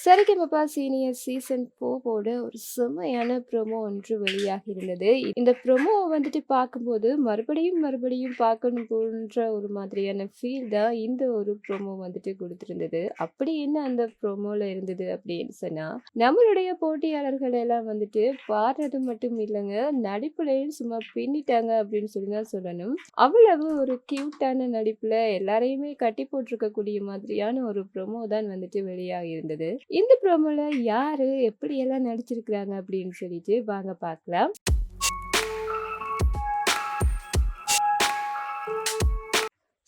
Sa Re Ga Ma Pa senior season 4ஓட ஒரு செம்மையான promo ஒன்று வெளியாகி இருந்தது. இந்த ப்ரோமோவ வந்துட்டு பார்க்கும்போது, மறுபடியும் பார்க்கணும் போன்ற ஒரு மாதிரியான ஃபீல் தான் இந்த ஒரு ப்ரோமோ வந்துட்டு குடுத்திருந்தது. அப்படி என்ன அந்த ப்ரோமோல இருந்தது அப்படின்னு சொன்னா, நம்மளுடைய போட்டியாளர்கள் எல்லாம் வந்துட்டு பாடுறது மட்டும் இல்லங்க, நடிப்புலயும் சும்மா பின்னிட்டாங்க அப்படின்னு சொல்லி தான் சொல்லணும். அவ்வளவு ஒரு கியூட்டான நடிப்புல எல்லாரையுமே கட்டி போட்டுருக்கக்கூடிய மாதிரியான ஒரு ப்ரோமோ தான் வந்துட்டு வெளியாகி இருந்தது. இந்த ப்ரோமோல யாரு எப்படியெல்லாம் நடிச்சிருக்கிறாங்க அப்படின்னு சொல்லிட்டு வாங்க பார்க்கலாம்.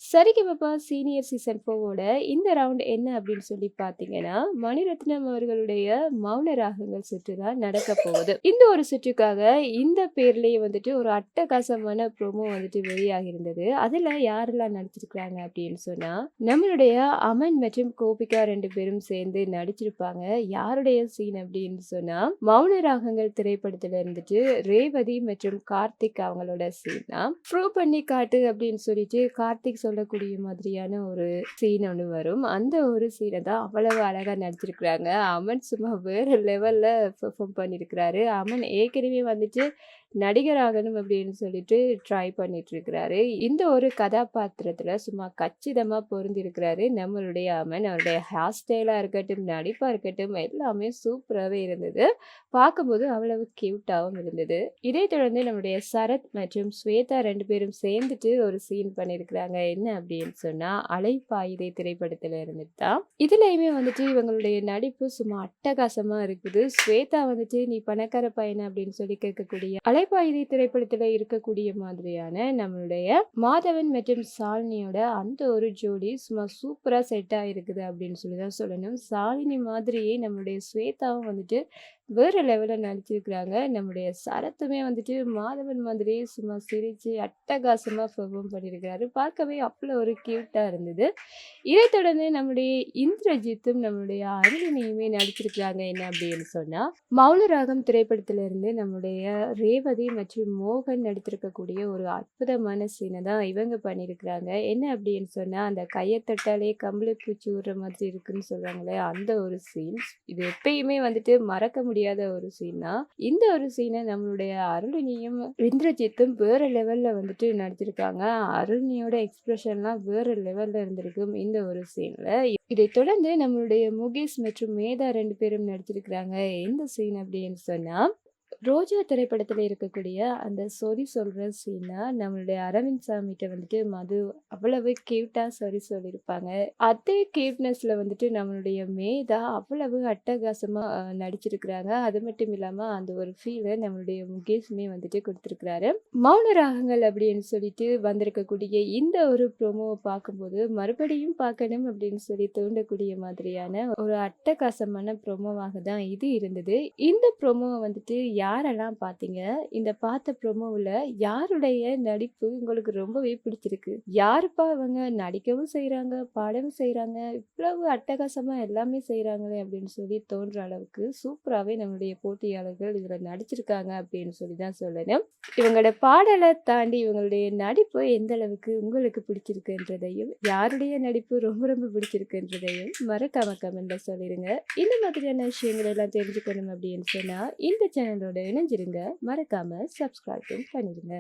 சரிகமபா சீனியர் சீசன் 4ஓட இந்த ரவுண்ட் என்ன அப்படின்னு சொல்லி பார்த்தீங்கன்னா, மணிரத்னம் அவர்களுடைய மௌன ராகங்கள் சுற்று தான் நடக்க போகுது. இந்த ஒரு சுற்றுக்காக இந்த பேர்லயே வந்துட்டு ஒரு அட்டகாசமான ப்ரோமோ வந்துட்டு வெளியாகி இருந்தது. அதுல யாரெல்லாம் நடிச்சிருக்கிறாங்க அப்படின்னு சொன்னா, நம்மளுடைய அமன் மற்றும் கோபிகா 2 பேரும் சேர்ந்து நடிச்சிருப்பாங்க. யாருடைய சீன் அப்படின்னு சொன்னா, மௌன ராகங்கள் திரைப்படத்துல இருந்துட்டு ரேவதி மற்றும் கார்த்திக் அவங்களோட சீன் தான். ப்ரூவ் பண்ணி காட்டு அப்படின்னு சொல்லிட்டு கார்த்திக் சொல்லக்கூடிய மாதிரியான ஒரு சீன் ஒண்ணு வரும். அந்த ஒரு சீன தான் அவ்வளவு அழகா நடிச்சிருக்கிறாங்க. அமன் சும்மா வேற லெவல்ல பெர்ஃபார்ம் பண்ணியிருக்கிறாரு. அமன் ஏற்கனவே வந்துட்டு நடிகர் ஆகணும் அப்படின்னு சொல்லிட்டு ட்ரை பண்ணிட்டு இருக்கிறாரு. இந்த ஒரு கதாபாத்திரத்துல சும்மா கச்சிதமா பொருந்திருக்கிறாரு நம்மளுடைய அமன். அவருடைய ஹேர் ஸ்டைலா இருக்கட்டும், நடிப்பா இருக்கட்டும் எல்லாமே சூப்பராவே இருந்தது. பார்க்கும்போது அவ்வளவு கியூட்டாவும் இருந்தது. இதை தொடர்ந்து நம்முடைய சரத் மற்றும் ஸ்வேதா 2 பேரும் சேர்ந்துட்டு ஒரு சீன் பண்ணியிருக்கிறாங்க. என்ன அப்படின்னு சொன்னா, அலைப்பாயுதே திரைப்படத்துல இருந்துட்டு தான். இதுலயுமே வந்துட்டு இவங்களுடைய நடிப்பு சும்மா அட்டகாசமா இருக்குது. ஸ்வேதா வந்துட்டு நீ பணக்கார பையனா அப்படின்னு சொல்லி கேட்கக்கூடிய அலைப்பாயுதே திரைப்படத்துல இருக்கக்கூடிய மாதிரியான நம்மளுடைய மாதவன் மற்றும் சாலினியோட அந்த ஒரு ஜோடி சும்மா சூப்பரா செட் ஆயிருக்குது அப்படின்னு சொல்லி தான் சொல்லணும். சாலினி மாதிரியே நம்மளுடைய ஸ்வேதாவும் வந்துட்டு வேற லெவல்ல நடிச்சிருக்கிறாங்க. நம்முடைய சரத்துமே வந்துட்டு மாதவன் மாதிரியே சும்மா சிரிச்சு அட்டகாசமா பெர்ஃபார்ம் பண்ணியிருக்கிறாரு. பார்க்கவே அவ்வளோ ஒரு கியூட்டா இருந்தது. இதைத் தொடர்ந்து நம்முடைய இந்திரஜித்தும் நம்மளுடைய அருளினியுமே நடிச்சிருக்கிறாங்க. என்ன அப்படின்னு சொன்னா, மௌனராகம் திரைப்படத்துல இருந்து நம்முடைய ரேவதி மற்றும் மோகன் நடித்திருக்கக்கூடிய ஒரு அற்புதமான சீனை தான் இவங்க பண்ணியிருக்கிறாங்க. என்ன அப்படின்னு சொன்னா, அந்த கைய தொட்டாலே கம்பளி பூச்சி விடுற மாதிரி இருக்குன்னு சொல்றாங்களே அந்த ஒரு சீன். இது எப்பயுமே வந்துட்டு மறக்க முடியாத ஒரு சீன் தான். இந்த ஒரு சீனை நம்மளுடைய அருளினியும் இந்திரஜித்தும் வேற லெவல்ல வந்துட்டு நடிச்சிருக்காங்க. அருணியோட எக்ஸ்பிரஷன்லாம் வேற லெவல்ல இருந்திருக்கும் இந்த ஒரு சீன்ல. இதைத் தொடர்ந்து நம்மளுடைய முகேஷ் மற்றும் மேதா 2 பேரும் நடிச்சிருக்கிறாங்க. எந்த சீன் அப்படின்னு சொன்னா, ரோஜா திரைப்படத்துல இருக்கக்கூடிய அந்த சொறி சொல்ற சீன் தான் நம்மளுடைய அரவிந்த் சாமிகிட்ட வந்துட்டு மது அவ்வளவு கியூட்டா சொறி சொல்லியிருப்பாங்க. அதே கியூட்னஸ்ல வந்துட்டு நம்மளுடைய மேதா அவ்வளவு அட்டகாசமா நடிச்சிருக்கிறாங்க. அது மட்டும் இல்லாம அந்த ஒரு ஃபீலை நம்மளுடைய முகேஷுமே வந்துட்டு கொடுத்துருக்கிறாரு. மௌன ராகங்கள் அப்படின்னு சொல்லிட்டு வந்திருக்கக்கூடிய இந்த ஒரு ப்ரோமோவை பார்க்கும்போது மறுபடியும் பார்க்கணும் அப்படின்னு சொல்லி தூண்டக்கூடிய மாதிரியான ஒரு அட்டகாசமான ப்ரோமோவாக தான் இது இருந்தது. இந்த ப்ரோமோவை வந்துட்டு யாரெல்லாம் பார்த்தீங்க? இந்த பார்த்த ப்ரோமோவுல யாருடைய நடிப்பு உங்களுக்கு ரொம்பவே பிடிச்சிருக்கு? யாருப்பா இவங்க நடிக்கவும் செய்றாங்க, பாடவும் செய்றாங்க, இவ்வளவு அட்டகாசமா எல்லாமே செய்றாங்களே அப்படின்னு சொல்லி தோன்ற அளவுக்கு சூப்பராவே நம்மளுடைய போட்டியாளர்கள் இதுல நடிச்சிருக்காங்க அப்படின்னு சொல்லி தான் சொல்லணும். இவங்களோட பாடலை தாண்டி இவங்களுடைய நடிப்பு எந்த அளவுக்கு உங்களுக்கு பிடிச்சிருக்குன்றதையும், யாருடைய நடிப்பு ரொம்ப ரொம்ப பிடிச்சிருக்குன்றதையும் மறக்காம கமெண்ட்ல சொல்லிடுங்க. இந்த மாதிரியான விஷயங்கள் எல்லாம் தெரிஞ்சுக்கணும் அப்படின்னு சொன்னா இந்த சேனலோட இணைஞ்சிருங்க. மறக்காம சப்ஸ்கிரைபும் பண்ணிடுங்க.